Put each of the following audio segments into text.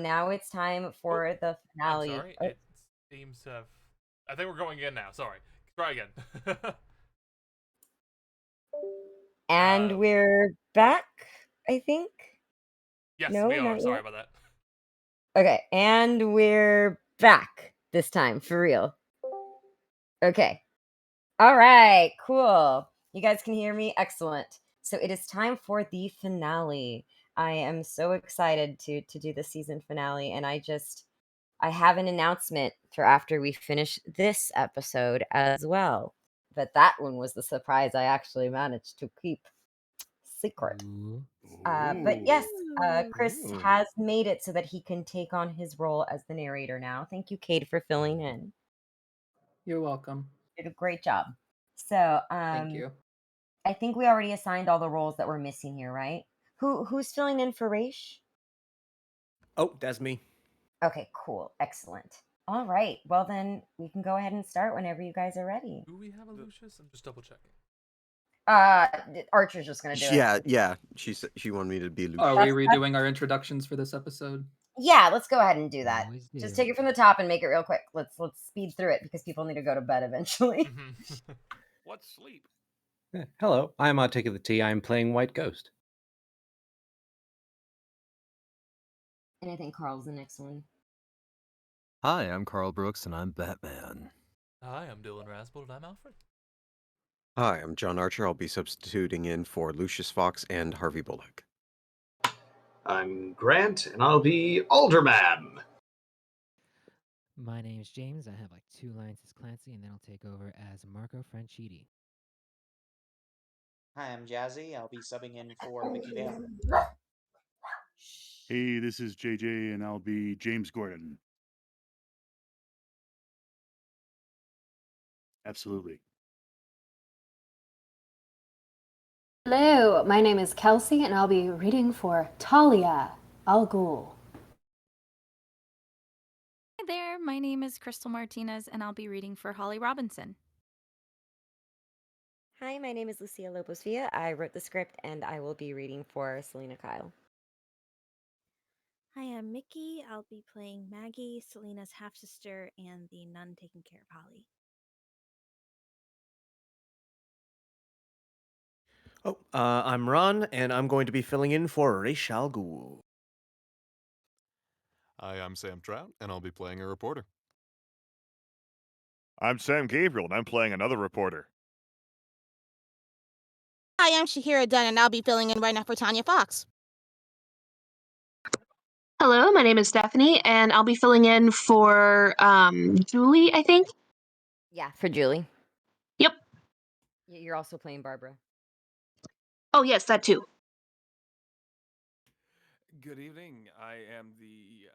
now it's time Oh, for the I'm finale. sorry. Oh, It seems to have. I think we're going again now. Sorry. Try again. and um. we're back, I think. Yes, No, we are. not Sorry yet. about that. Okay, and we're back this time for real. Okay. All right, cool. You guys can hear me? Excellent. So it is time for the finale. I am so excited to do the season finale, and I have an announcement for after we finish this episode as well. But that one was the surprise I actually managed to keep secret. Ooh. But yes, Ooh. Chris Ooh. has made it so that he can take on his role as the narrator now. Thank you, Kate, for filling in. You're welcome. You did a great job. So, Thank you. I think we already assigned all the roles that we're missing here, right? Who's filling in for Raish? Oh, that's me. Okay, cool. Excellent. All right. Well, then we can go ahead and start whenever you guys are ready. Do we have a Lucius? I'm just double checking. Archer's just gonna do it. Yeah. She wanted me to be Lucius. Are we That's- redoing our introductions for this episode? Yeah, let's go ahead and do that. Always Just do. take it from the top and make it real quick. Let's speed through it because people need to go to bed eventually. What's sleep? Hello, I'm Take of the Tea. I'm playing White Ghost. And I think Carl's the next one. Hi, I'm Carl Brooks, and I'm Batman. Hi, I'm Dylan Raspel, and I'm Alfred. Hi, I'm John Archer. I'll be substituting in for Lucius Fox and Harvey Bullock. I'm Grant, and I'll be Alderman. My name's James. I have like 2 lines as Clancy, and then I'll take over as Marco Franchitti. Hi, I'm Jazzy. I'll be subbing in for Mickey Vale. Hey, this is JJ, and I'll be James Gordon. Absolutely. Hello, my name is Kelsey, and I'll be reading for Talia Al Ghul. Hi there, my name is Crystal Martinez, and I'll be reading for Holly Robinson. Hi, my name is Lucia Lopez Villa. I wrote the script and I will be reading for Selena Kyle. Hi, I'm Mickey. I'll be playing Maggie, Selena's half sister, and the nun taking care of Holly. Oh, I'm Ron, and I'm going to be filling in for Ra's al Ghul. Hi, I'm Sam Trout, and I'll be playing a reporter. I'm Sam Gabriel, and I'm playing another reporter. Hi, I'm Shahira Dunn, and I'll be filling in right now for Tanya Fox. Hello, my name is Stephanie, and I'll be filling in for Julie, I think. Yeah, for Julie. Yep. You're also playing Barbara. Oh, yes, that too. Good evening. I am the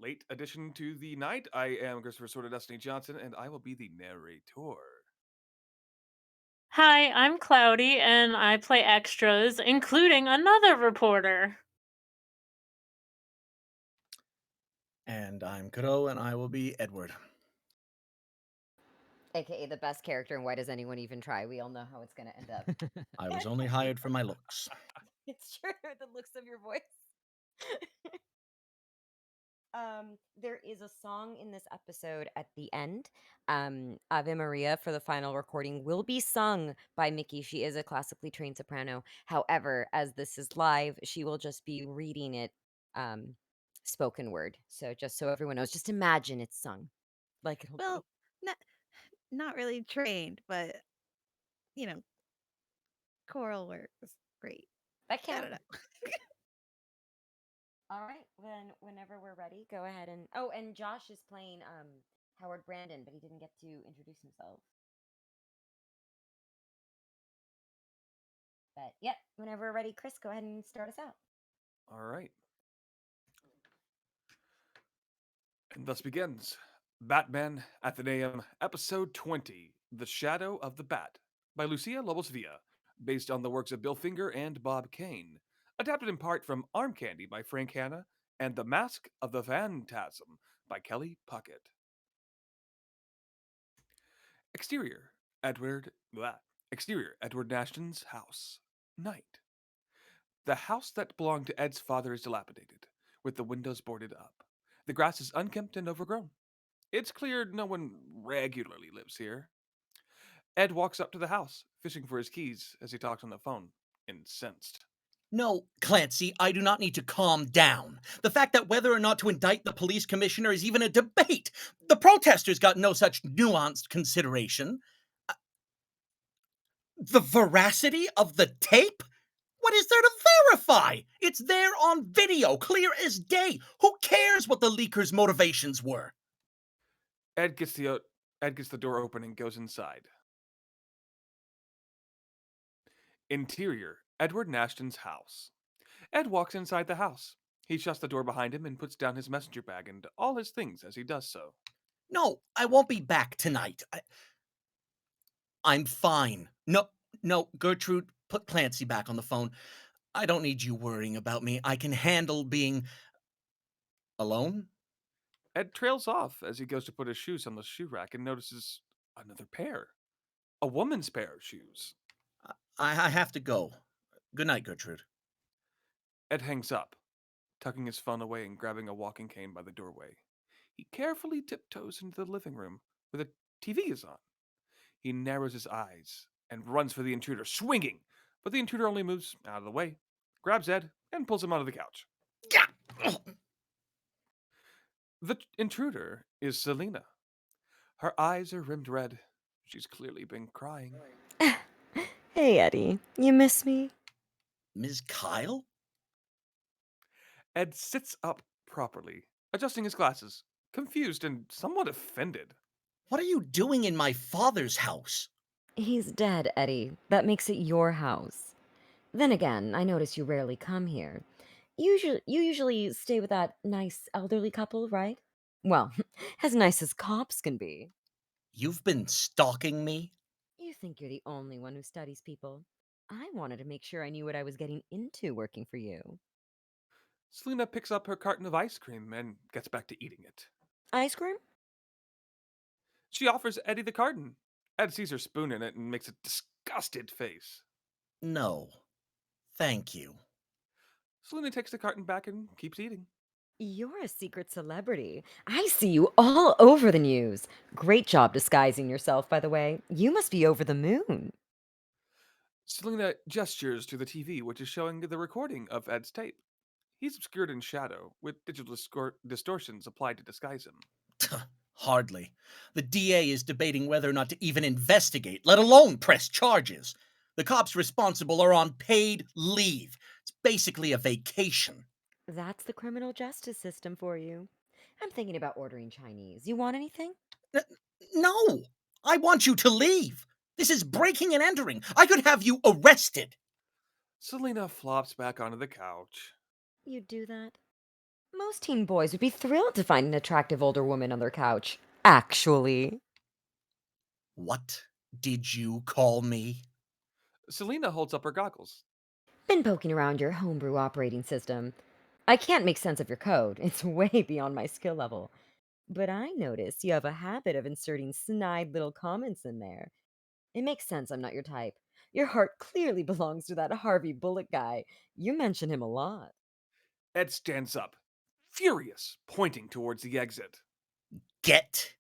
late addition to the night. I am Christopher Sword of Destiny Johnson, and I will be the narrator. Hi, I'm Cloudy, and I play extras, including another reporter. And I'm Kuro, and I will be Edward. AKA the best character in Why Does Anyone Even Try? We all know how it's going to end up. I was only hired for my looks. It's true, the looks of your voice. There is a song in this episode at the end. Ave Maria for the final recording will be sung by Mickey. She is a classically trained soprano. However, as this is live, she will just be reading it spoken word. So just so everyone knows, just imagine it's sung. Like it'll Well, not really trained, but you know, choral work is great. That I don't counts. know. All right, then whenever we're ready, go ahead and and Josh is playing Howard Brandon, but he didn't get to introduce himself. But yep, whenever we're ready, Chris, go ahead and start us out. All right. And thus begins Batman Athenaeum, Episode 20 The Shadow of the Bat by Lucia Lobos Villa, based on the works of Bill Finger and Bob Kane. Adapted in part from Arm Candy by Frank Hanna and The Mask of the Phantasm by Kelly Puckett. Exterior, Edward Nashton's house. Night. The house that belonged to Ed's father is dilapidated, with the windows boarded up. The grass is unkempt and overgrown. It's clear no one regularly lives here. Ed walks up to the house, fishing for his keys as he talks on the phone, incensed. No, Clancy, I do not need to calm down. The fact that whether or not to indict the police commissioner is even a debate. The protesters got no such nuanced consideration. The veracity of the tape? What is there to verify? It's there on video, clear as day. Who cares what the leakers' motivations were? Ed gets the door open and goes inside. Interior, Edward Nashton's house. Ed walks inside the house. He shuts the door behind him and puts down his messenger bag and all his things as he does so. No, I won't be back tonight. I'm fine. No, Gertrude, put Clancy back on the phone. I don't need you worrying about me. I can handle being alone. Ed trails off as he goes to put his shoes on the shoe rack and notices another pair. A woman's pair of shoes. I have to go. Good night, Gertrude. Ed hangs up, tucking his phone away and grabbing a walking cane by the doorway. He carefully tiptoes into the living room where the TV is on. He narrows his eyes and runs for the intruder, swinging, but the intruder only moves out of the way, grabs Ed, and pulls him onto the couch. The intruder is Selena. Her eyes are rimmed red. She's clearly been crying. Hey, Eddie. You miss me? Ms. Kyle? Ed sits up properly, adjusting his glasses, confused and somewhat offended. What are you doing in my father's house? He's dead, Eddie. That makes it your house. Then again, I notice you rarely come here. You usually stay with that nice elderly couple, right? Well, as nice as cops can be. You've been stalking me? You think you're the only one who studies people. I wanted to make sure I knew what I was getting into working for you. Selena picks up her carton of ice cream and gets back to eating it. Ice cream? She offers Eddie the carton. Ed sees her spoon in it and makes a disgusted face. No. Thank you. Selena takes the carton back and keeps eating. You're a secret celebrity. I see you all over the news. Great job disguising yourself, by the way. You must be over the moon. Selena gestures to the TV, which is showing the recording of Ed's tape. He's obscured in shadow, with digital distortions applied to disguise him. Hardly. The DA is debating whether or not to even investigate, let alone press charges. The cops responsible are on paid leave. It's basically a vacation. That's the criminal justice system for you. I'm thinking about ordering Chinese. You want anything? No! I want you to leave! This is breaking and entering! I could have you arrested! Selena flops back onto the couch. You'd do that? Most teen boys would be thrilled to find an attractive older woman on their couch. Actually. What did you call me? Selena holds up her goggles. Been poking around your homebrew operating system. I can't make sense of your code. It's way beyond my skill level. But I notice you have a habit of inserting snide little comments in there. It makes sense I'm not your type. Your heart clearly belongs to that Harvey Bullock guy. You mention him a lot. Ed stands up, furious, pointing towards the exit. Get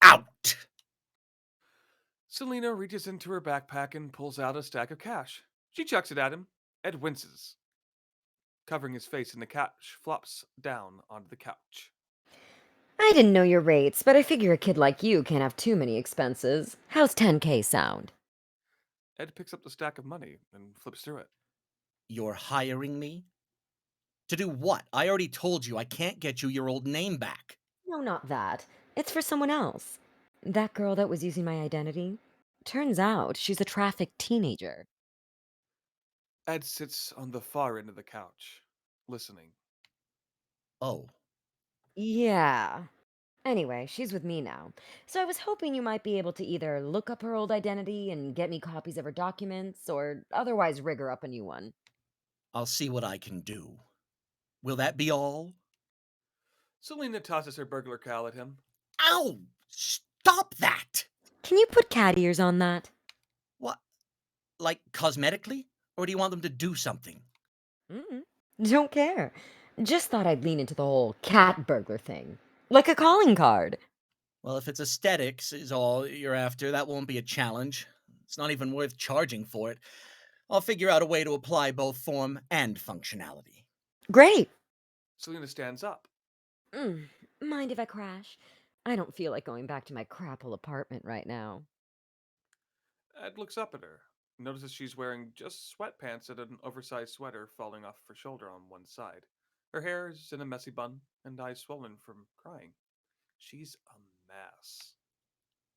out! Selena reaches into her backpack and pulls out a stack of cash. She chucks it at him. Ed winces. Covering his face in the cash, flops down onto the couch. I didn't know your rates, but I figure a kid like you can't have too many expenses. How's 10K sound? Ed picks up the stack of money and flips through it. You're hiring me? To do what? I already told you I can't get you your old name back. No, not that. It's for someone else. That girl that was using my identity. Turns out she's a trafficked teenager. Ed sits on the far end of the couch, listening. Oh. Yeah. Anyway, she's with me now. So I was hoping you might be able to either look up her old identity and get me copies of her documents, or otherwise rig her up a new one. I'll see what I can do. Will that be all? Selena tosses her burglar cowl at him. Ow! Stop that! Can you put cat ears on that? What? Like cosmetically? Or do you want them to do something? Mm, don't care. Just thought I'd lean into the whole cat burglar thing. Like a calling card. Well, if it's aesthetics is all you're after, that won't be a challenge. It's not even worth charging for it. I'll figure out a way to apply both form and functionality. Great. Selena stands up. Mind if I crash? I don't feel like going back to my crapple apartment right now. Ed looks up at her, notices she's wearing just sweatpants and an oversized sweater falling off her shoulder on one side. Her hair is in a messy bun and eyes swollen from crying. She's a mess.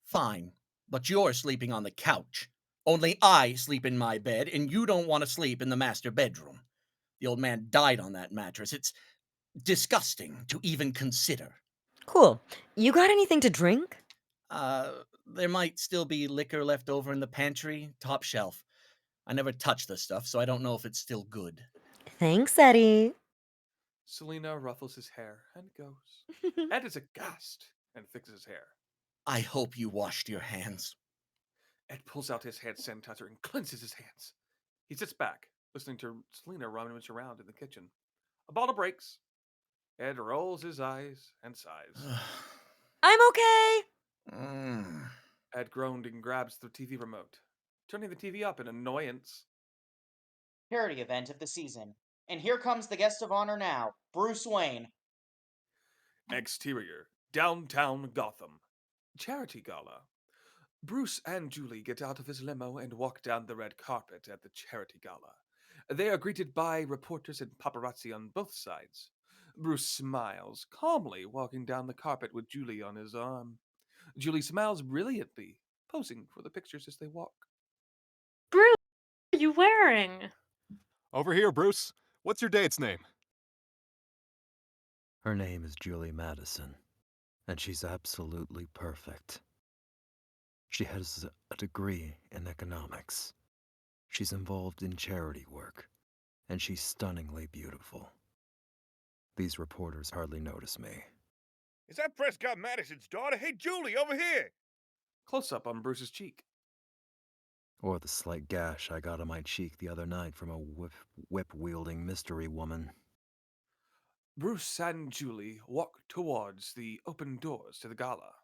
Fine, but you're sleeping on the couch. Only I sleep in my bed, and you don't want to sleep in the master bedroom. The old man died on that mattress. It's disgusting to even consider. Cool. You got anything to drink? There might still be liquor left over in the pantry, top shelf. I never touch the stuff, so I don't know if it's still good. Thanks, Eddie. Selena ruffles his hair and goes. Ed is aghast and fixes his hair. I hope you washed your hands. Ed pulls out his hand sanitizer and cleanses his hands. He sits back, listening to Selena rummage around in the kitchen. A bottle breaks. Ed rolls his eyes and sighs. I'm okay. Ed groaned and grabs the TV remote, turning the TV up in annoyance. Charity event of the season. And here comes the guest of honor now, Bruce Wayne. Exterior, downtown Gotham. Charity gala. Bruce and Julie get out of his limo and walk down the red carpet at the charity gala. They are greeted by reporters and paparazzi on both sides. Bruce smiles, calmly walking down the carpet with Julie on his arm. Julie smiles brilliantly, posing for the pictures as they walk. Bruce, what are you wearing? Over here, Bruce. What's your date's name? Her name is Julie Madison, and she's absolutely perfect. She has a degree in economics. She's involved in charity work, and she's stunningly beautiful. These reporters hardly notice me. Is that Prescott Madison's daughter? Hey, Julie, over here! Close up on Bruce's cheek. Or the slight gash I got on my cheek the other night from a whip-wielding mystery woman. Bruce and Julie walk towards the open doors to the gala.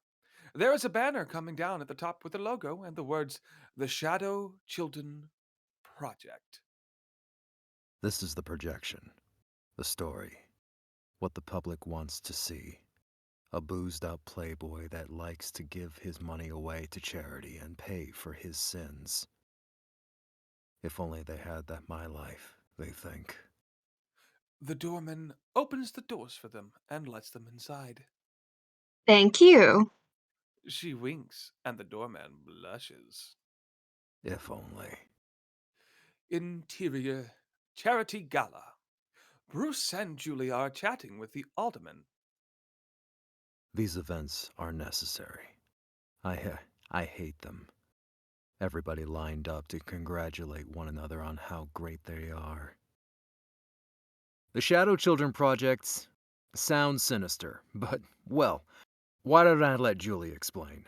There is a banner coming down at the top with a logo and the words, The Shadow Children Project. This is the projection, the story, what the public wants to see. A boozed-out playboy that likes to give his money away to charity and pay for his sins. If only they had that my life, they think. The doorman opens the doors for them and lets them inside. Thank you. She winks, and the doorman blushes. If only. Interior Charity Gala. Bruce and Julie are chatting with the alderman. These events are necessary. I hate them. Everybody lined up to congratulate one another on how great they are. The Shadow Children Project sounds sinister, but, well, why don't I let Julie explain?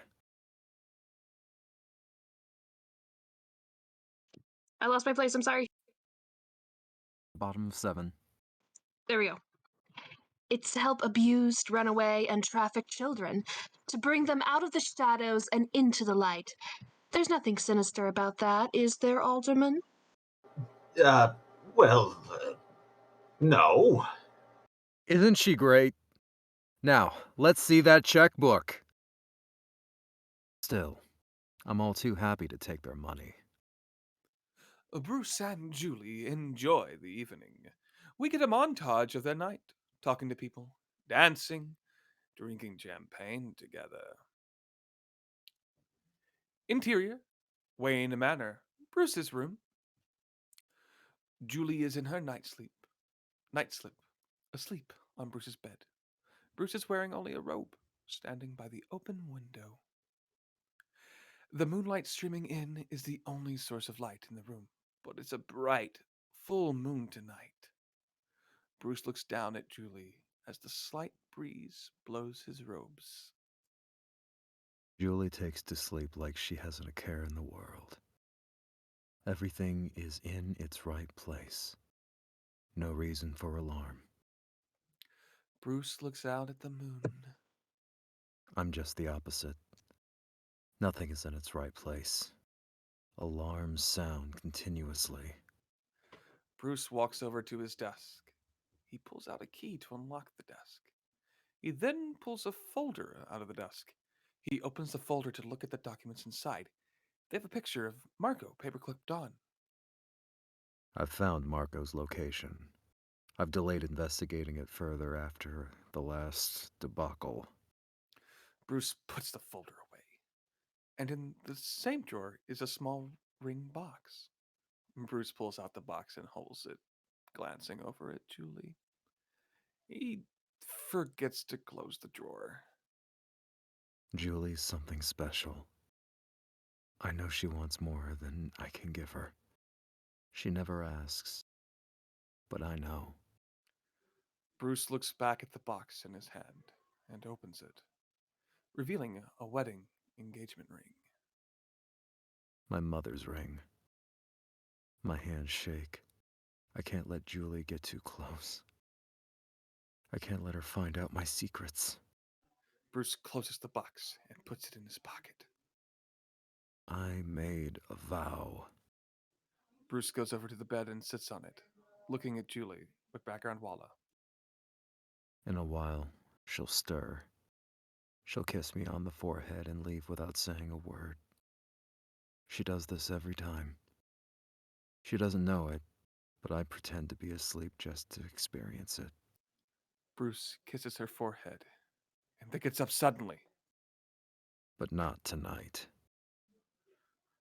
I lost my place, I'm sorry. Bottom of 7. There we go. It's to help abused, runaway, and trafficked children, to bring them out of the shadows and into the light. There's nothing sinister about that, is there, Alderman? No. Isn't she great? Now, let's see that checkbook. Still, I'm all too happy to take their money. Bruce and Julie enjoy the evening. We get a montage of their night, talking to people, dancing, drinking champagne together. Interior, Wayne Manor, Bruce's room. Julie is in her night slip, asleep on Bruce's bed. Bruce is wearing only a robe, standing by the open window. The moonlight streaming in is the only source of light in the room, but it's a bright, full moon tonight. Bruce looks down at Julie as the slight breeze blows his robes. Julie takes to sleep like she hasn't a care in the world. Everything is in its right place. No reason for alarm. Bruce looks out at the moon. I'm just the opposite. Nothing is in its right place. Alarms sound continuously. Bruce walks over to his desk. He pulls out a key to unlock the desk. He then pulls a folder out of the desk. He opens the folder to look at the documents inside. They have a picture of Marco paperclipped on. I've found Marco's location. I've delayed investigating it further after the last debacle. Bruce puts the folder away. And in the same drawer is a small ring box. Bruce pulls out the box and holds it, glancing over at Julie. He forgets to close the drawer. Julie's something special. I know she wants more than I can give her. She never asks, but I know. Bruce looks back at the box in his hand and opens it, revealing a wedding engagement ring. My mother's ring. My hands shake. I can't let Julie get too close. I can't let her find out my secrets. Bruce closes the box and puts it in his pocket. I made a vow. Bruce goes over to the bed and sits on it, looking at Julie with background Walla. In a while, she'll stir. She'll kiss me on the forehead and leave without saying a word. She does this every time. She doesn't know it, but I pretend to be asleep just to experience it. Bruce kisses her forehead and then gets up suddenly. But not tonight.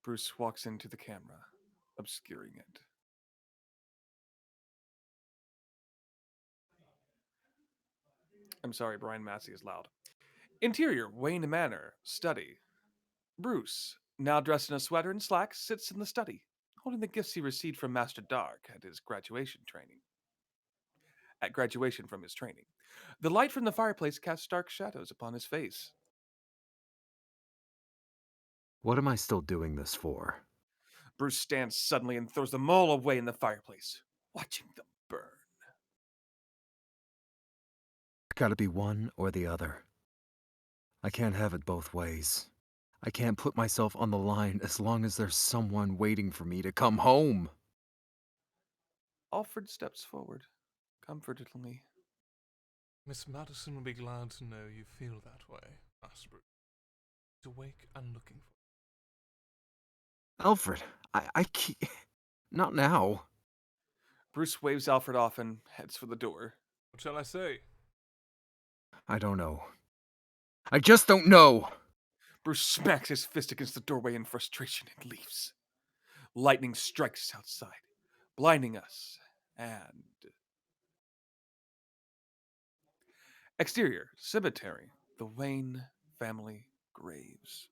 Bruce walks into the camera, obscuring it. I'm sorry, Brian Massey is loud. Interior, Wayne Manor, study. Bruce, now dressed in a sweater and slacks, sits in the study, holding the gifts he received from Master Dark at his graduation training. At graduation from his training. The light from the fireplace casts dark shadows upon his face. What am I still doing this for? Bruce stands suddenly and throws them all away in the fireplace, watching them burn. Gotta be one or the other. I can't have it both ways. I can't put myself on the line as long as there's someone waiting for me to come home. Alfred steps forward, comfortingly. Miss Madison will be glad to know you feel that way, Master Bruce. He's awake and looking for you. Alfred, I can't... Not now. Bruce waves Alfred off and heads for the door. What shall I say? I don't know. I just don't know! Bruce smacks his fist against the doorway in frustration and leaves. Lightning strikes outside, blinding us, and... Exterior, cemetery, the Wayne family graves.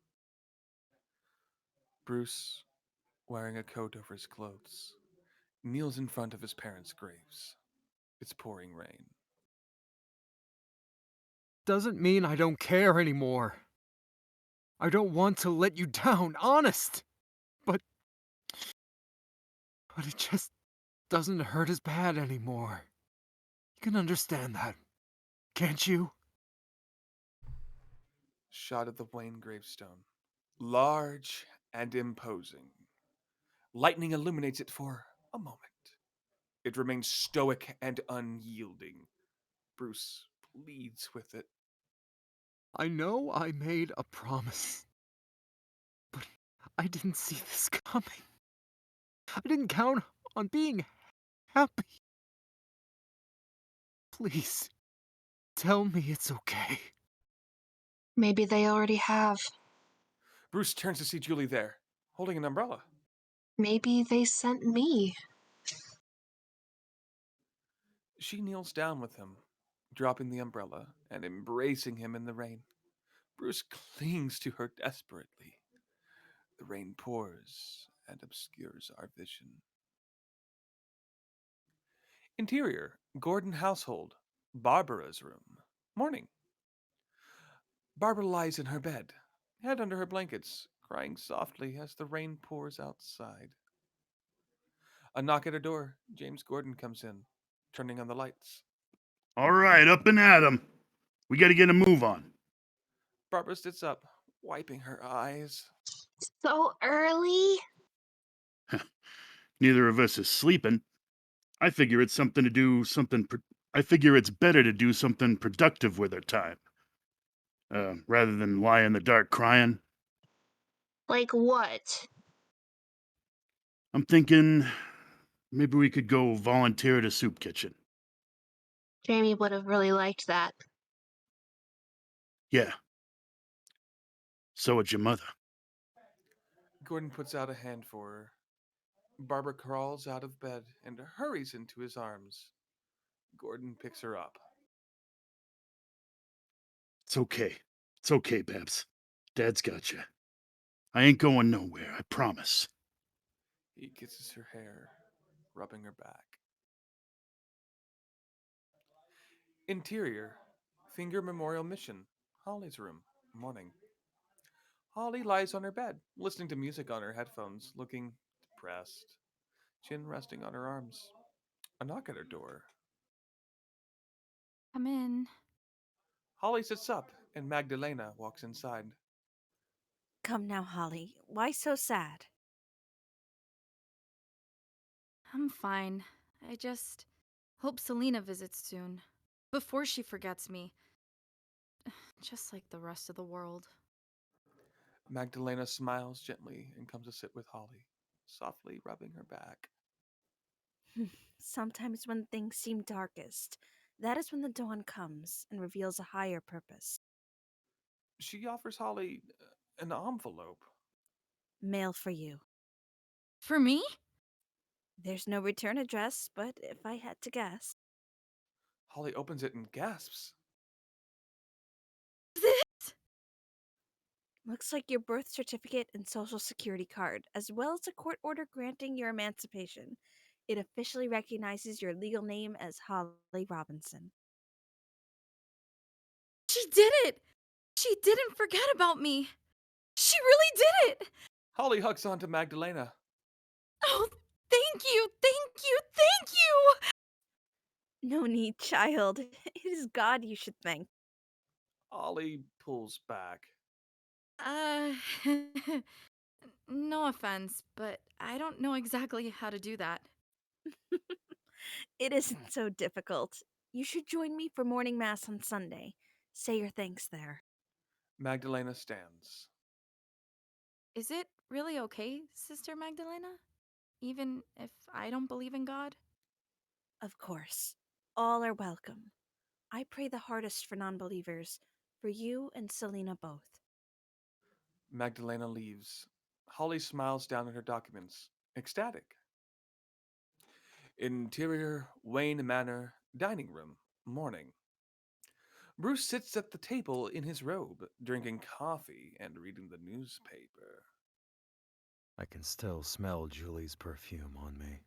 Bruce, wearing a coat over his clothes, kneels in front of his parents' graves. It's pouring rain. Doesn't mean I don't care anymore. I don't want to let you down, honest. But it just doesn't hurt as bad anymore. You can understand that, can't you? Shot of the Wayne gravestone, large and imposing. Lightning illuminates it for a moment. It remains stoic and unyielding. Bruce pleads with it. I know I made a promise, but I didn't see this coming. I didn't count on being happy. Please, tell me it's okay. Maybe they already have. Bruce turns to see Julie there, holding an umbrella. Maybe they sent me. She kneels down with him, dropping the umbrella and embracing him in the rain. Bruce clings to her desperately. The rain pours and obscures our vision. Interior, Gordon household, Barbara's room. Morning. Barbara lies in her bed, head under her blankets, crying softly as the rain pours outside. A knock at her door. James Gordon comes in. turning on the lights. All right, up and at 'em. We got to get a move on. Barbara sits up, wiping her eyes. So early? Neither of us is sleeping. I figure it's I figure it's better to do something productive with our time, rather than lie in the dark crying. Like what? I'm thinking maybe we could go volunteer at a soup kitchen. Jamie would have really liked that. Yeah. So would your mother. Gordon puts out a hand for her. Barbara crawls out of bed and hurries into his arms. Gordon picks her up. It's okay. It's okay, Babs. Dad's got you. I ain't going nowhere, I promise. He kisses her hair, rubbing her back. Interior, Finger Memorial Mission, Holly's room, morning. Holly lies on her bed, listening to music on her headphones, looking depressed, chin resting on her arms. A knock at her door. Come in. Holly sits up, and Magdalena walks inside. Come now, Holly. Why so sad? I'm fine. I just hope Selena visits soon. Before she forgets me. Just like the rest of the world. Magdalena smiles gently and comes to sit with Holly, softly rubbing her back. Sometimes when things seem darkest, that is when the dawn comes and reveals a higher purpose. She offers Holly an envelope. Mail for you. For me? There's no return address, but if I had to guess. Holly opens it and gasps. Looks like your birth certificate and social security card, as well as a court order granting your emancipation. It officially recognizes your legal name as Holly Robinson. She did it! She didn't forget about me! She really did it! Holly hugs onto Magdalena. Oh, thank you, thank you, thank you! No need, child. It is God you should thank. Holly pulls back. No offense, but I don't know exactly how to do that. It isn't so difficult. You should join me for morning mass on Sunday. Say your thanks there. Magdalena stands. Is it really okay, Sister Magdalena? Even if I don't believe in God? Of course. All are welcome. I pray the hardest for non-believers, for you and Selena both. Magdalena leaves. Holly smiles down at her documents, ecstatic. Interior, Wayne Manor, dining room, morning. Bruce sits at the table in his robe, drinking coffee and reading the newspaper. I can still smell Julie's perfume on me.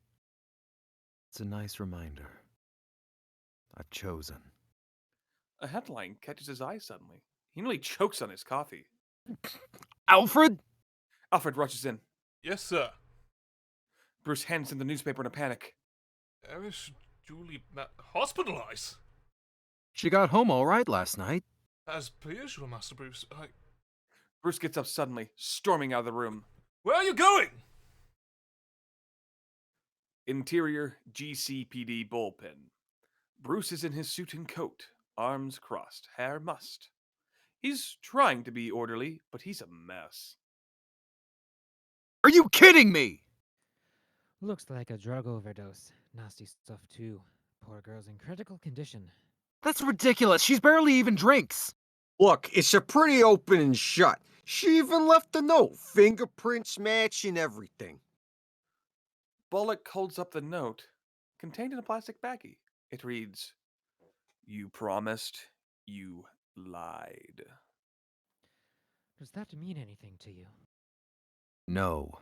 It's a nice reminder. I've chosen. A headline catches his eye suddenly. He nearly chokes on his coffee. Alfred? Alfred rushes in. Yes, sir. Bruce hands him the newspaper in a panic. Is Julie hospitalized? She got home all right last night. As per usual, Master Bruce. Bruce gets up suddenly, storming out of the room. Where are you going? Interior, GCPD bullpen. Bruce is in his suit and coat, arms crossed, hair mussed. He's trying to be orderly, but he's a mess. Are you kidding me? Looks like a drug overdose. Nasty stuff, too. Poor girl's in critical condition. That's ridiculous. She's barely even drinks. Look, it's a pretty open and shut. She even left a note. Fingerprints matching everything. Bullock holds up the note, contained in a plastic baggie. It reads, "You promised, you lied." Does that mean anything to you? No.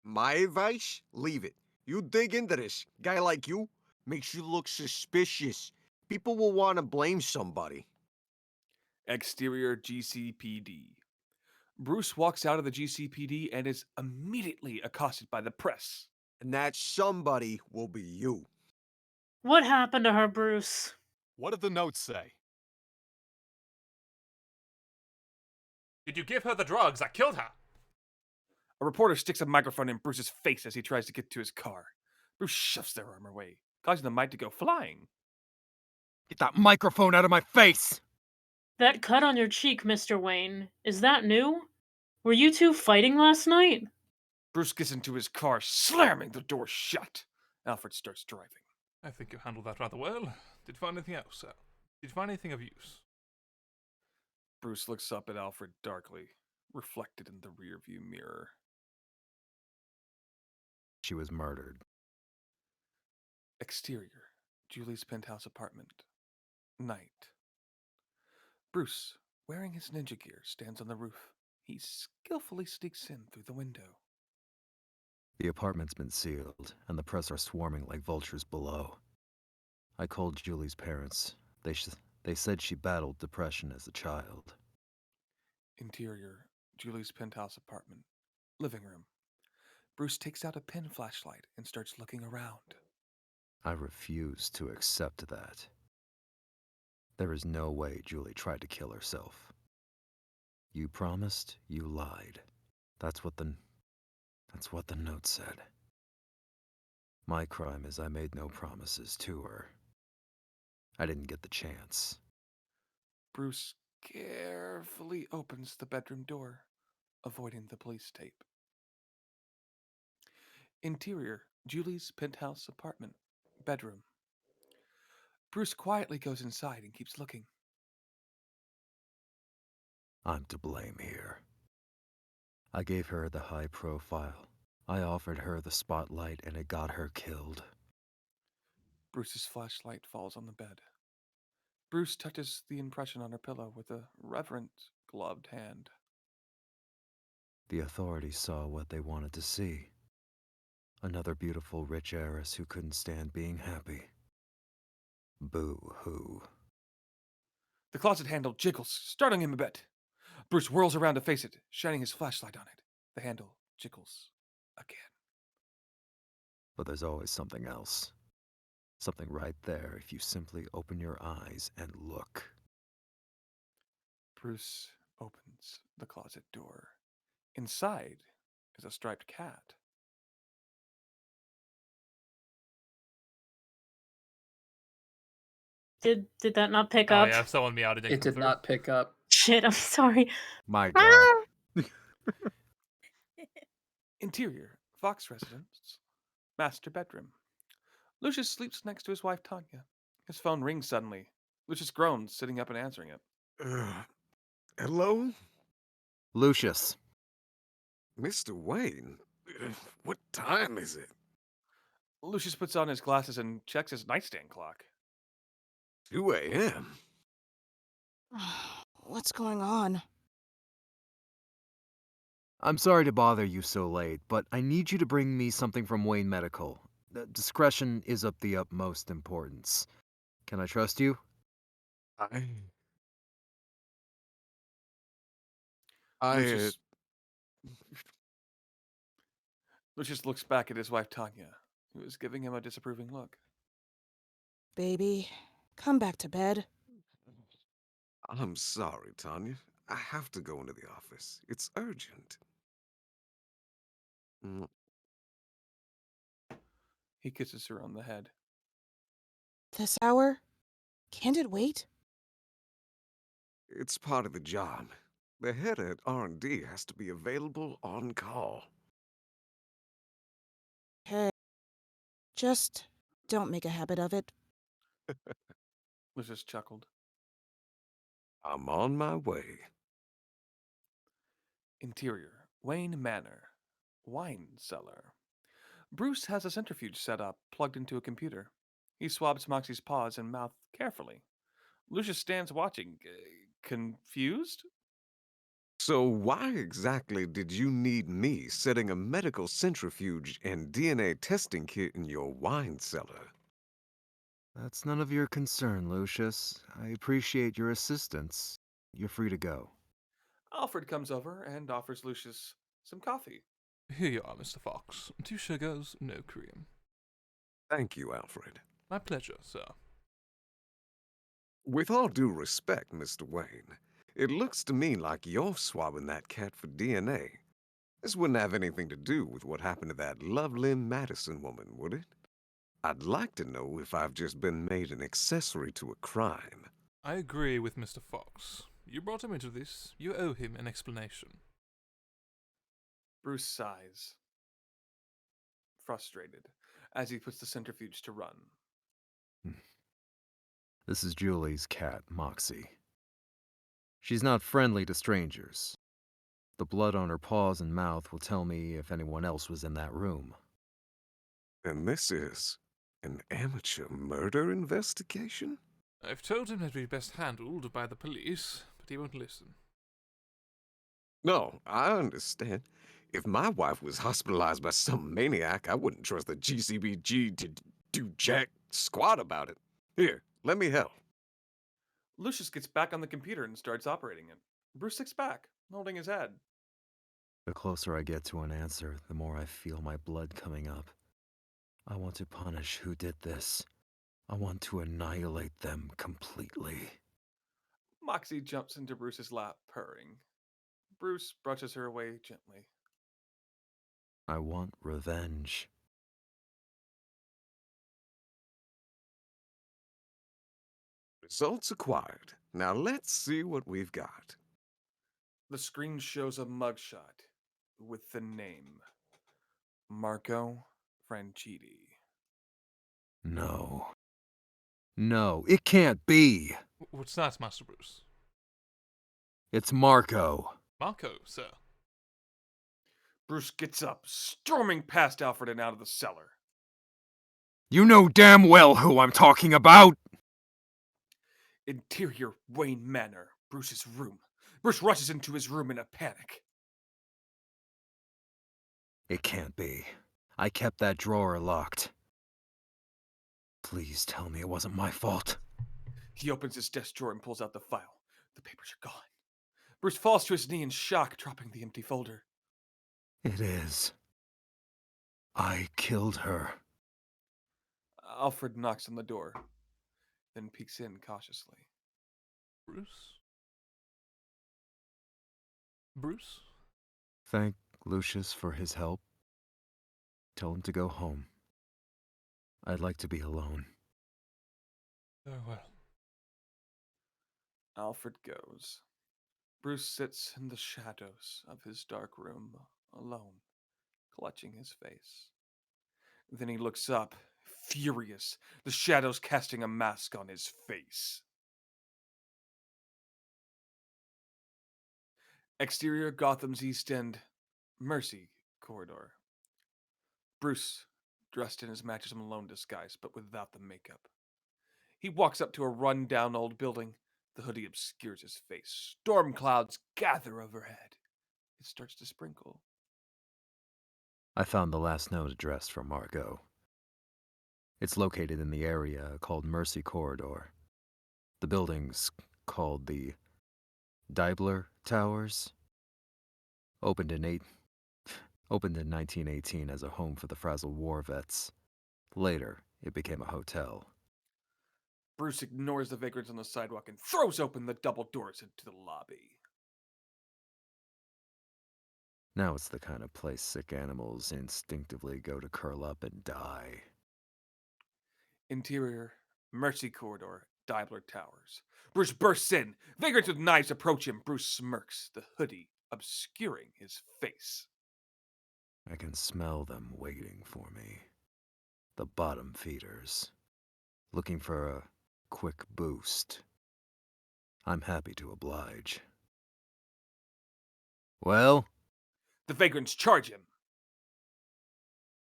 My advice? Leave it. You dig into this. Guy like you makes you look suspicious. People will want to blame somebody. Exterior GCPD. Bruce walks out of the GCPD and is immediately accosted by the press. And that somebody will be you. What happened to her, Bruce? What did the note say? Did you give her the drugs that killed her? A reporter sticks a microphone in Bruce's face as he tries to get to his car. Bruce shoves their arm away, causing the mic to go flying. Get that microphone out of my face! That cut on your cheek, Mr. Wayne, is that new? Were you two fighting last night? Bruce gets into his car, slamming the door shut. Alfred starts driving. I think you handled that rather well. Did you find anything else, sir? Did you find anything of use? Bruce looks up at Alfred darkly, reflected in the rearview mirror. She was murdered. Exterior, Julie's penthouse apartment. Night. Bruce, wearing his ninja gear, stands on the roof. He skillfully sneaks in through the window. The apartment's been sealed, and the press are swarming like vultures below. I called Julie's parents. They said she battled depression as a child. Interior, Julie's penthouse apartment. Living room. Bruce takes out a pen flashlight and starts looking around. I refuse to accept that. There is no way Julie tried to kill herself. You promised, you lied. That's what the note said. My crime is I made no promises to her. I didn't get the chance. Bruce carefully opens the bedroom door, avoiding the police tape. Interior, Julie's penthouse apartment. Bedroom. Bruce quietly goes inside and keeps looking. I'm to blame here. I gave her the high profile. I offered her the spotlight and it got her killed. Bruce's flashlight falls on the bed. Bruce touches the impression on her pillow with a reverent, gloved hand. The authorities saw what they wanted to see. Another beautiful, rich heiress who couldn't stand being happy. Boo-hoo. The closet handle jiggles, startling him a bit. Bruce whirls around to face it, shining his flashlight on it. The handle jiggles again. But there's always something else. Something right there if you simply open your eyes and look. Bruce opens the closet door. Inside is a striped cat. Did that not pick Oh up? yeah, someone meowed. It did not pick up. Shit, I'm sorry. My God. Interior, Fox residence. Master bedroom. Lucius sleeps next to his wife Tanya. His phone rings suddenly. Lucius groans, sitting up and answering it. Hello? Lucius. Mr. Wayne? What time is it? Lucius puts on his glasses and checks his nightstand clock. 2 a.m. What's going on? I'm sorry to bother you so late, but I need you to bring me something from Wayne Medical. Discretion is of the utmost importance. Can I trust you? Lucius looks back at his wife Tanya, who is giving him a disapproving look. Baby, come back to bed. I'm sorry, Tanya. I have to go into the office. It's urgent. He kisses her on the head. This hour? Can't it wait? It's part of the job. The head at R&D has to be available on call. Hey, just don't make a habit of it. Lucius chuckled. I'm on my way. Interior, Wayne Manor. Wine cellar. Bruce has a centrifuge set up, plugged into a computer. He swabs Moxie's paws and mouth carefully. Lucius stands watching, confused? So why exactly did you need me setting a medical centrifuge and DNA testing kit in your wine cellar? That's none of your concern, Lucius. I appreciate your assistance. You're free to go. Alfred comes over and offers Lucius some coffee. Here you are, Mr. Fox. 2 sugars, no cream. Thank you, Alfred. My pleasure, sir. With all due respect, Mr. Wayne, it looks to me like you're swabbing that cat for DNA. This wouldn't have anything to do with what happened to that lovely Madison woman, would it? I'd like to know if I've just been made an accessory to a crime. I agree with Mr. Fox. You brought him into this. You owe him an explanation. Bruce sighs, frustrated, as he puts the centrifuge to run. This is Julie's cat, Moxie. She's not friendly to strangers. The blood on her paws and mouth will tell me if anyone else was in that room. And this is an amateur murder investigation? I've told him it'd be best handled by the police, but he won't listen. No, I understand. If my wife was hospitalized by some maniac, I wouldn't trust the GCBG to do jack squat about it. Here, let me help. Lucius gets back on the computer and starts operating it. Bruce sits back, holding his head. The closer I get to an answer, the more I feel my blood coming up. I want to punish who did this. I want to annihilate them completely. Moxie jumps into Bruce's lap, purring. Bruce brushes her away gently. I want revenge. Results acquired. Now let's see what we've got. The screen shows a mugshot with the name Marco Franchitti. No. No, it can't be! What's that, Master Bruce? It's Marco. Marco, sir. Bruce gets up, storming past Alfred and out of the cellar. You know damn well who I'm talking about! Interior Wayne Manor, Bruce's room. Bruce rushes into his room in a panic. It can't be. I kept that drawer locked. Please tell me it wasn't my fault. He opens his desk drawer and pulls out the file. The papers are gone. Bruce falls to his knee in shock, dropping the empty folder. It is. I killed her. Alfred knocks on the door, then peeks in cautiously. Bruce? Bruce? Thank Lucius for his help. Tell him to go home. I'd like to be alone. Oh well. Alfred goes. Bruce sits in the shadows of his dark room, alone, clutching his face. Then he looks up, furious, the shadows casting a mask on his face. Exterior Gotham's East End, Mercy Corridor. Bruce, dressed in his Matches Malone disguise, but without the makeup. He walks up to a run-down old building. The hoodie obscures his face. Storm clouds gather overhead. It starts to sprinkle. I found the last known address for Margot. It's located in the area called Mercy Corridor. The building's called the Deibler Towers. Opened in 1918 as a home for the frazzled war vets. Later, it became a hotel. Bruce ignores the vagrants on the sidewalk and throws open the double doors into the lobby. Now it's the kind of place sick animals instinctively go to curl up and die. Interior, Mercy Corridor, Deibler Towers. Bruce bursts in. Vagrants with knives approach him. Bruce smirks, the hoodie obscuring his face. I can smell them waiting for me. The bottom feeders. Looking for a quick boost. I'm happy to oblige. Well? The vagrants charge him.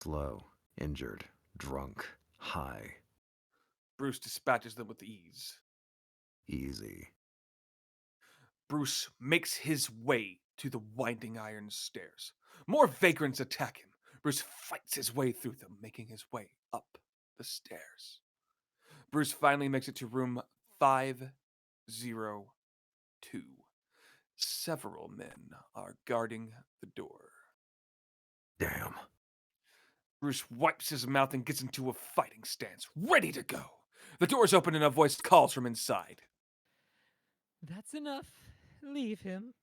Slow, injured, drunk, high. Bruce dispatches them with ease. Easy. Bruce makes his way to the winding iron stairs. More vagrants attack him. Bruce fights his way through them, making his way up the stairs. Bruce finally makes it to room 502. Several men are guarding the door. Damn. Bruce wipes his mouth and gets into a fighting stance, ready to go. The doors open and a voice calls from inside. That's enough. Leave him.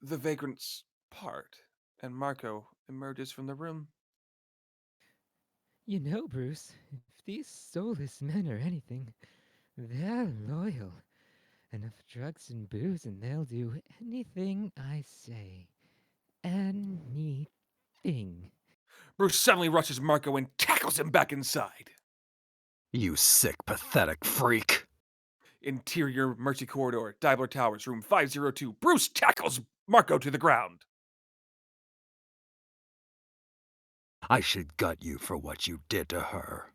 The vagrants part, and Marco emerges from the room. You know, Bruce, if these soulless men are anything, they're loyal. Enough drugs and booze and they'll do anything I say. Anything. Bruce suddenly rushes Marco and tackles him back inside. You sick, pathetic freak. Interior Mercy Corridor, Diabler Towers, room 502. Bruce tackles Marco to the ground. I should gut you for what you did to her.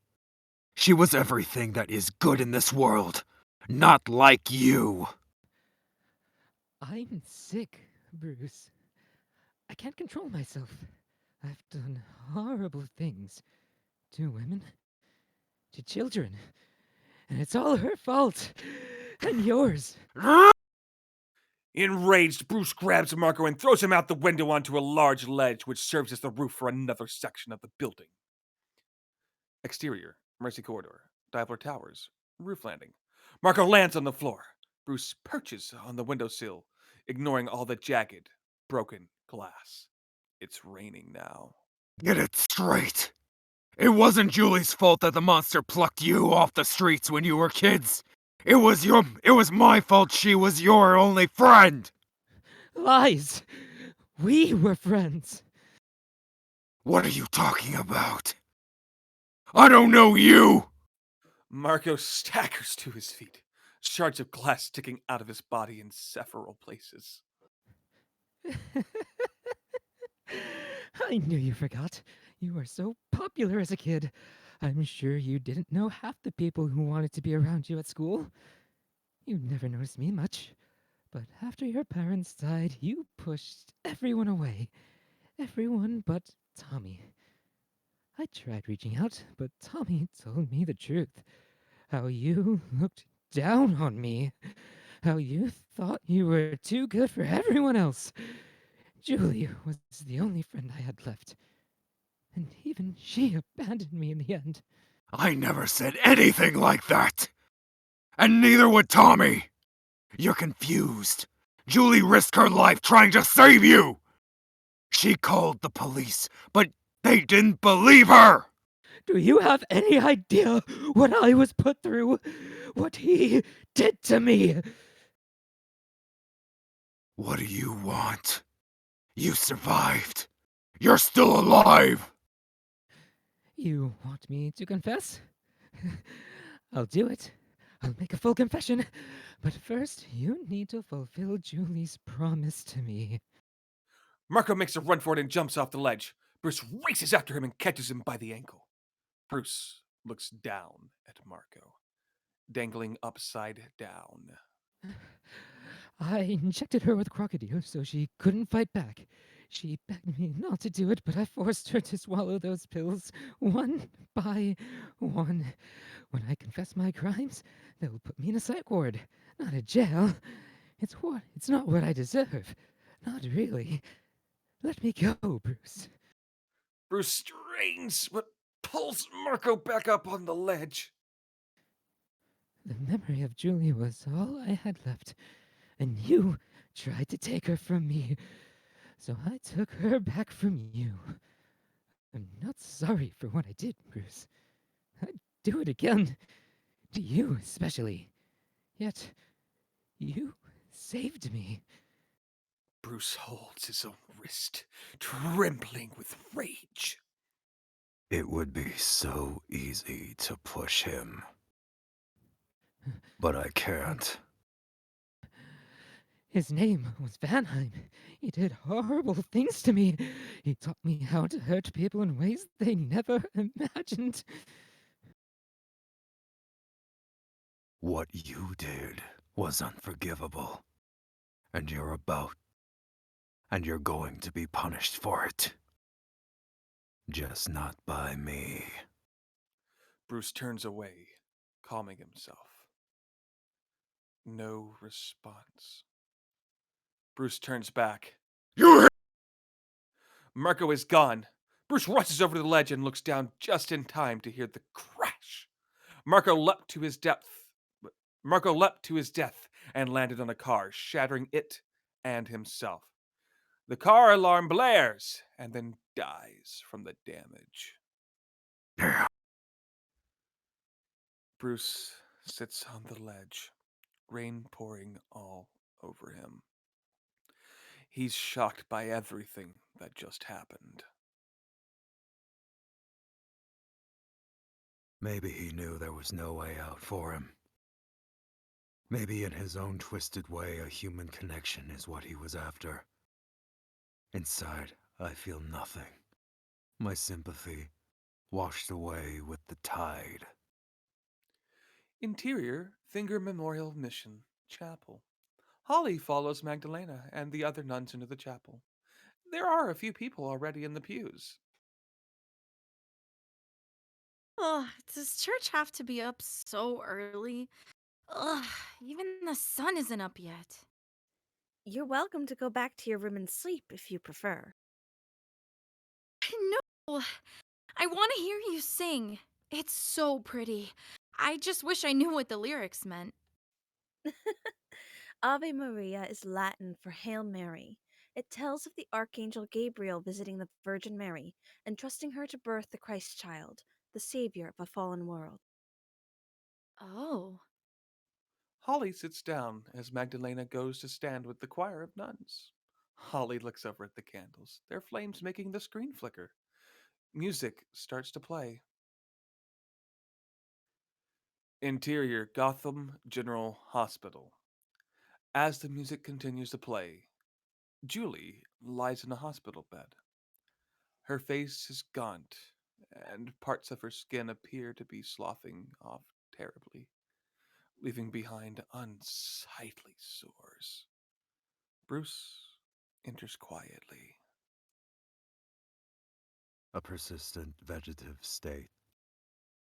She was everything that is good in this world, not like you. I'm sick, Bruce. I can't control myself. I've done horrible things to women, to children, and it's all her fault and yours. Enraged, Bruce grabs Marco and throws him out the window onto a large ledge which serves as the roof for another section of the building. Exterior, Mercy Corridor, Diabler Towers, roof landing. Marco lands on the floor. Bruce perches on the windowsill, ignoring all the jagged, broken glass. It's raining now. Get it straight. It wasn't Julie's fault that the monster plucked you off the streets when you were kids. It was my fault she was your only friend. Lies! We were friends. What are you talking about? I don't know you! Marco staggers to his feet, shards of glass sticking out of his body in several places. I knew you forgot. You were so popular as a kid. I'm sure you didn't know half the people who wanted to be around you at school. You never noticed me much. But after your parents died, you pushed everyone away. Everyone but Tommy. I tried reaching out, but Tommy told me the truth. How you looked down on me. How you thought you were too good for everyone else. Julie was the only friend I had left. And even she abandoned me in the end. I never said anything like that. And neither would Tommy. You're confused. Julie risked her life trying to save you. She called the police, but they didn't believe her. Do you have any idea what I was put through? What he did to me? What do you want? You survived. You're still alive. You want me to confess? I'll do it. I'll make a full confession. But first, you need to fulfill Julie's promise to me. Marco makes a run for it and jumps off the ledge. Bruce races after him and catches him by the ankle. Bruce looks down at Marco, dangling upside down. I injected her with crocodile so she couldn't fight back. She begged me not to do it, but I forced her to swallow those pills one by one. When I confess my crimes, they'll put me in a psych ward, not a jail. It's not what I deserve. Not really. Let me go, Bruce. Bruce strains but pulls Marco back up on the ledge. The memory of Julie was all I had left, and you tried to take her from me. So I took her back from you. I'm not sorry for what I did, Bruce. I'd do it again. To you, especially. Yet, you saved me. Bruce holds his own wrist, trembling with rage. It would be so easy to push him. But I can't. His name was Vanheim. He did horrible things to me. He taught me how to hurt people in ways they never imagined. What you did was unforgivable. And you're going to be punished for it. Just not by me. Bruce turns away, calming himself. No response. Bruce turns back. You! Marco is gone, Bruce rushes over the ledge and looks down just in time to hear the crash. Marco leapt to his depth. Marco leapt to his death and landed on a car, shattering it and himself. The car alarm blares and then dies from the damage. Bruce sits on the ledge, rain pouring all over him. He's shocked by everything that just happened. Maybe he knew there was no way out for him. Maybe in his own twisted way, a human connection is what he was after. Inside, I feel nothing. My sympathy washed away with the tide. Interior Finger Memorial Mission Chapel. Holly follows Magdalena and the other nuns into the chapel. There are a few people already in the pews. Ugh, does church have to be up so early? Ugh, even the sun isn't up yet. You're welcome to go back to your room and sleep if you prefer. No, I want to hear you sing. It's so pretty. I just wish I knew what the lyrics meant. Ave Maria is Latin for Hail Mary. It tells of the Archangel Gabriel visiting the Virgin Mary and trusting her to birth the Christ child, the savior of a fallen world. Oh. Holly sits down as Magdalena goes to stand with the choir of nuns. Holly looks over at the candles, their flames making the screen flicker. Music starts to play. Interior Gotham General Hospital. As the music continues to play, Julie lies in a hospital bed. Her face is gaunt, and parts of her skin appear to be sloughing off terribly, leaving behind unsightly sores. Bruce enters quietly. A persistent vegetative state.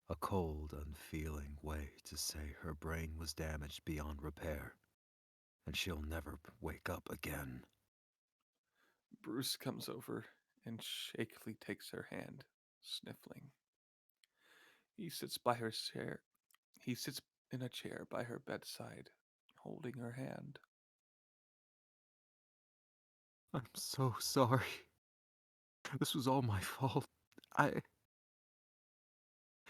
A cold, unfeeling way to say her brain was damaged beyond repair, and she'll never wake up again. Bruce comes over and shakily takes her hand, sniffling. He sits by her chair. He sits in a chair by her bedside, holding her hand. I'm so sorry. This was all my fault.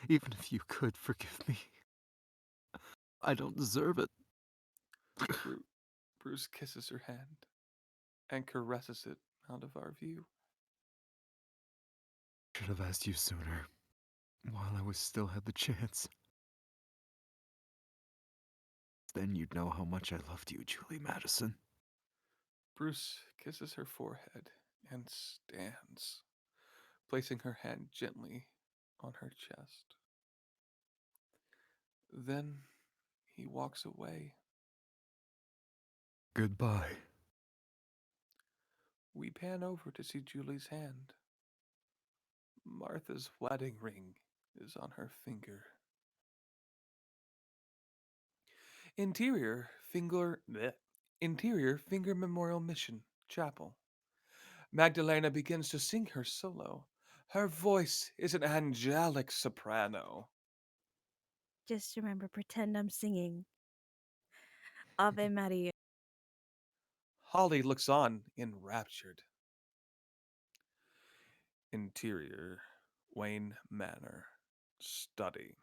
Even if you could forgive me, I don't deserve it. Bruce kisses her hand and caresses it out of our view. Should have asked you sooner, while I still had the chance. Then you'd know how much I loved you, Julie Madison. Bruce kisses her forehead and stands, placing her hand gently on her chest. Then he walks away. Goodbye. We pan over to see Julie's hand. Martha's wedding ring is on her finger. Interior Finger Memorial Mission Chapel. Magdalena begins to sing her solo. Her voice is an angelic soprano. Just remember, pretend I'm singing. Ave Maria. Holly looks on, enraptured. Interior Wayne Manor Study.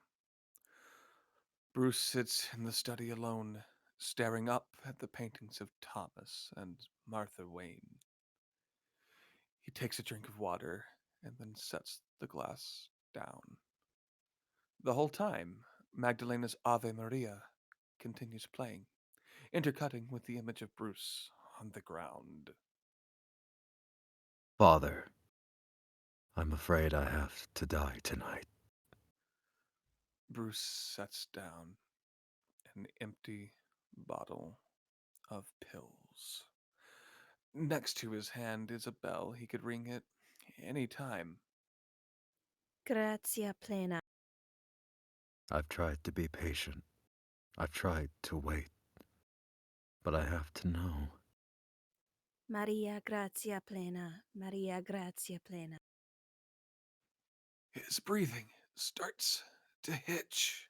Bruce sits in the study alone, staring up at the paintings of Thomas and Martha Wayne. He takes a drink of water and then sets the glass down. The whole time, Magdalena's Ave Maria continues playing, intercutting with the image of Bruce on the ground. Father, I'm afraid I have to die tonight. Bruce sets down an empty bottle of pills. Next to his hand is a bell. He could ring it any time. Grazia plena. I've tried to be patient. I've tried to wait. But I have to know. Maria grazia plena. Maria grazia plena. His breathing starts to hitch.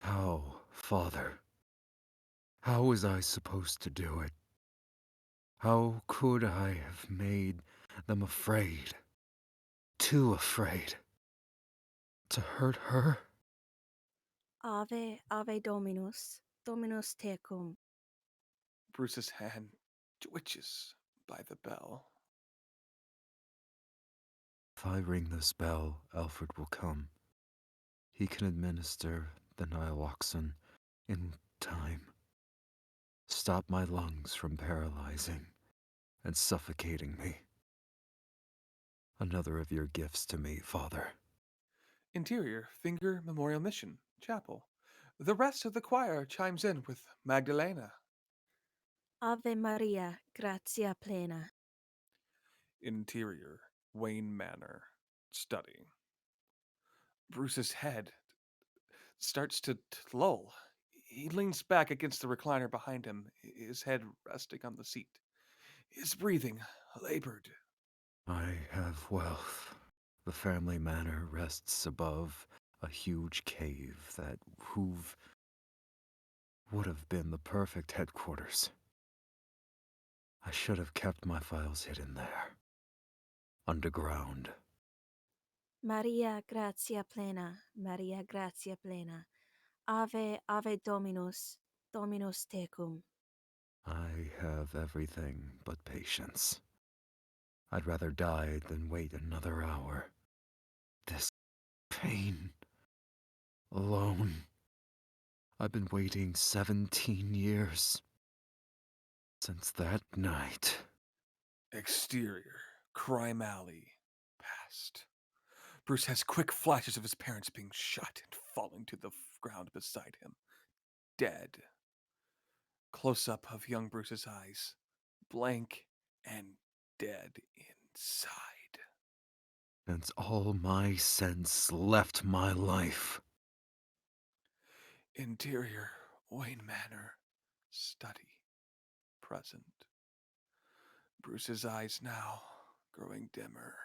How, Father? How was I supposed to do it? How could I have made them afraid? Too afraid. To hurt her? Ave, Ave Dominus, Dominus tecum. Bruce's hand twitches by the bell. If I ring this bell, Alfred will come. He can administer the naloxone in time. Stop my lungs from paralyzing and suffocating me. Another of your gifts to me, Father. Interior Finger Memorial Mission Chapel. The rest of the choir chimes in with Magdalena. Ave Maria, gratia plena. Interior Wayne Manor Study. Bruce's head starts to lull. He leans back against the recliner behind him, his head resting on the seat. His breathing labored. I have wealth. The family manor rests above a huge cave that would have been the perfect headquarters. I should have kept my files hidden there. Underground. Maria gratia plena, Maria gratia plena. Ave, Ave Dominus, Dominus tecum. I have everything but patience. I'd rather die than wait another hour. This pain. Alone. I've been waiting 17 years. Since that night. Exterior Crime Alley past. Bruce has quick flashes of his parents being shot and falling to the ground beside him, dead. Close up of young Bruce's eyes, blank and dead inside. Since all my sense left my life. Interior Wayne Manor Study present. Bruce's eyes now growing dimmer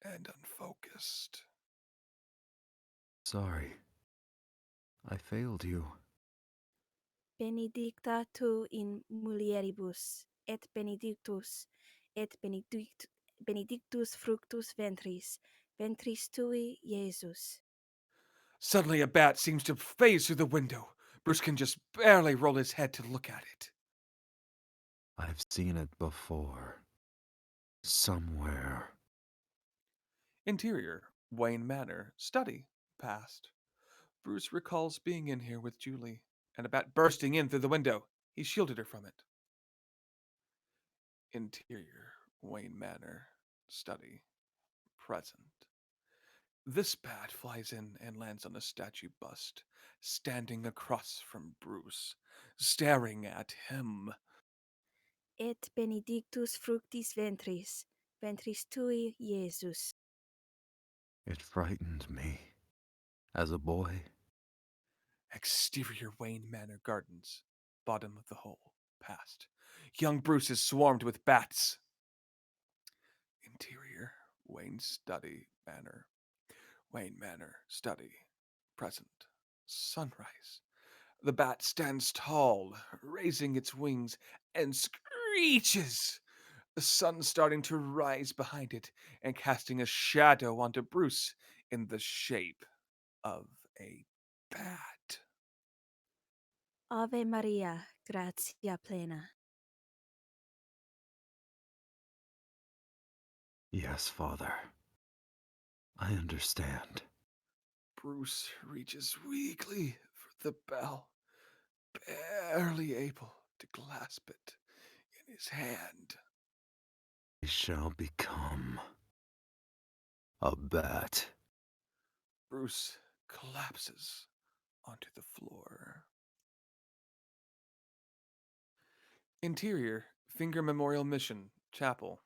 and unfocused. Sorry. I failed you. Benedicta tu in mulieribus, et benedictus fructus ventris, ventris tui, Jesus. Suddenly a bat seems to phase through the window. Bruce can just barely roll his head to look at it. I've seen it before. Somewhere. Interior Wayne Manor Study past. Bruce recalls being in here with Julie, and a bat bursting in through the window. He shielded her from it. Interior Wayne Manor Study present. This bat flies in and lands on a statue bust, standing across from Bruce, staring at him. Et benedictus fructis ventris, ventris tui, Jesus. It frightened me. As a boy. Exterior Wayne Manor Gardens, bottom of the hole, past. Young Bruce is swarmed with bats. Interior Wayne Study Manor. Wayne Manor Study. Present. Sunrise. The bat stands tall, raising its wings, and screeches. The sun starting to rise behind it and casting a shadow onto Bruce in the shape of a bat. Ave Maria, gratia plena. Yes, Father. I understand. Bruce reaches weakly for the bell, barely able to clasp it in his hand. I shall become a bat. Bruce collapses onto the floor. Interior Finger Memorial Mission Chapel.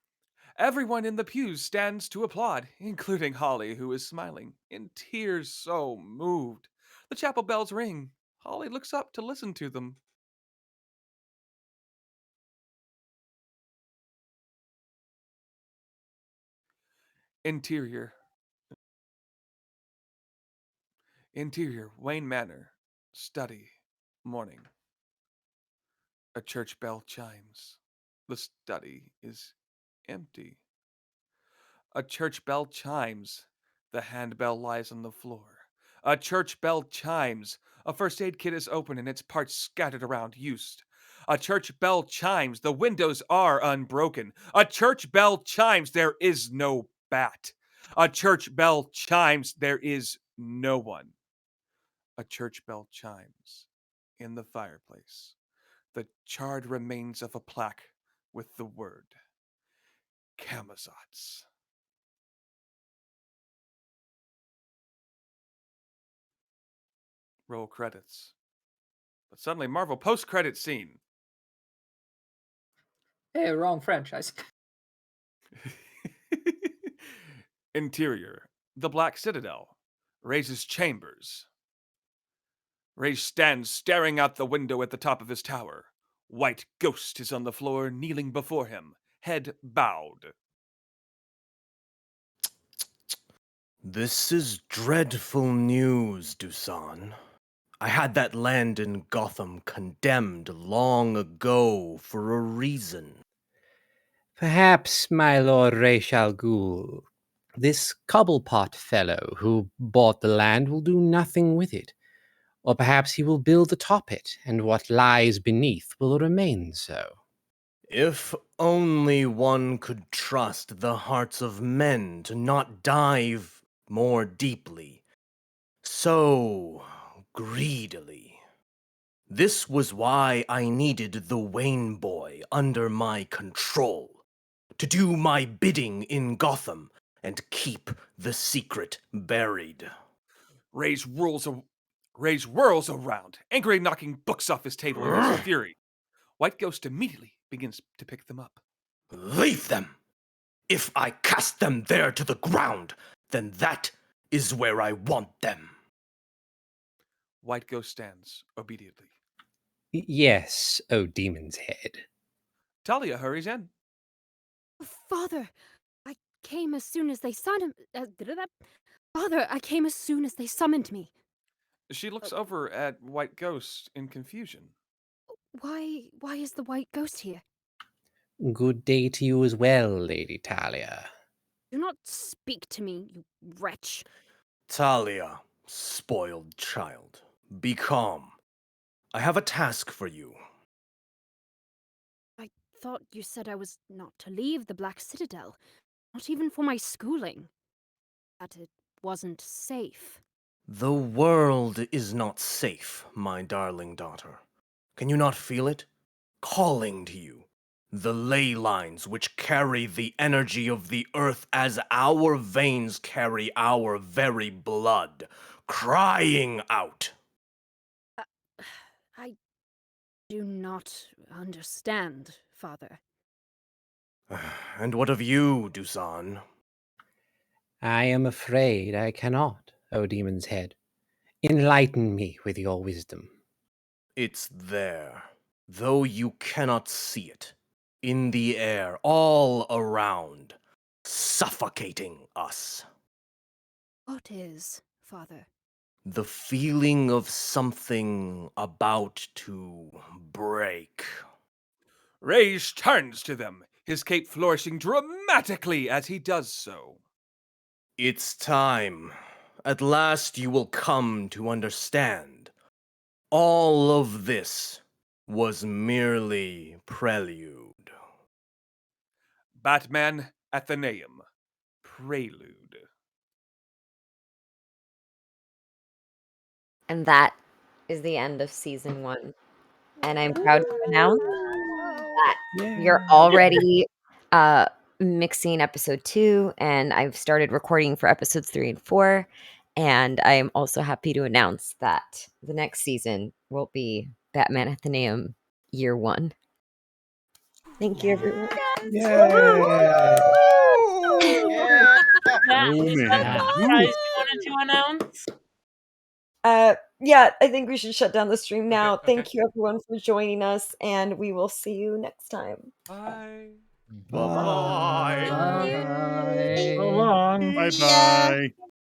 Everyone in the pews stands to applaud, including Holly, who is smiling, in tears so moved. The chapel bells ring. Holly looks up to listen to them. Interior Interior, Wayne Manor. Study. Morning. A church bell chimes. The study is empty. A church bell chimes. The handbell lies on the floor. A church bell chimes. A first aid kit is open and its parts scattered around, used. A church bell chimes. The windows are unbroken. A church bell chimes. There is no bat. A church bell chimes. There is no one. A church bell chimes. In the fireplace, the charred remains of a plaque with the word Camazotz. Roll credits. But suddenly, Marvel post-credit scene. Hey, wrong franchise. Interior, the Black Citadel. Raises chambers. Rage stands staring out the window at the top of his tower. White Ghost is on the floor, kneeling before him, head bowed. This is dreadful news, Dusan. I had that land in Gotham condemned long ago for a reason. Perhaps, my lord Ra's al Ghul, this cobblepot fellow who bought the land will do nothing with it. Or perhaps he will build atop it, and what lies beneath will remain so. If only one could trust the hearts of men to not dive more deeply, so greedily. This was why I needed the Wayne boy under my control, to do my bidding in Gotham and keep the secret buried. Ray's whirls around, angrily knocking books off his table in his fury. White Ghost immediately begins to pick them up. Leave them! If I cast them there to the ground, then that is where I want them. White Ghost stands obediently. Yes, O demon's head. Talia hurries in. Father, I came as soon as they summoned. Father, I came as soon as they summoned me. She looks over at White Ghost in confusion. Why is the white ghost here? Good day to you as well, Lady Talia. Do not speak to me, you wretch. Talia, spoiled child, be calm. I have a task for you. I thought you said I was not to leave the Black Citadel, not even for my schooling. That it wasn't safe. The world is not safe, my darling daughter. Can you not feel it? Calling to you. The ley lines which carry the energy of the earth as our veins carry our very blood, crying out. I do not understand, Father. And what of you, Dusan? I am afraid I cannot, O demon's head. Enlighten me with your wisdom. It's there, though you cannot see it. In the air, all around, suffocating us. What is, Father? The feeling of something about to break. Rage turns to them, his cape flourishing dramatically as he does so. It's time. At last you will come to understand. All of this was merely prelude. Batman Athenaeum. Prelude. And that is the end of season 1. And I'm proud to announce that we are already mixing episode 2, and I've started recording for episodes 3 and 4. And I am also happy to announce that the next season will be Batman Athenaeum Year 1. Thank you, everyone. That, is that the prize you wanted to announce? Yeah, I think we should shut down the stream now. Thank you, everyone, for joining us, and we will see you next time. Bye. Bye-bye. Bye. So long. Bye-bye.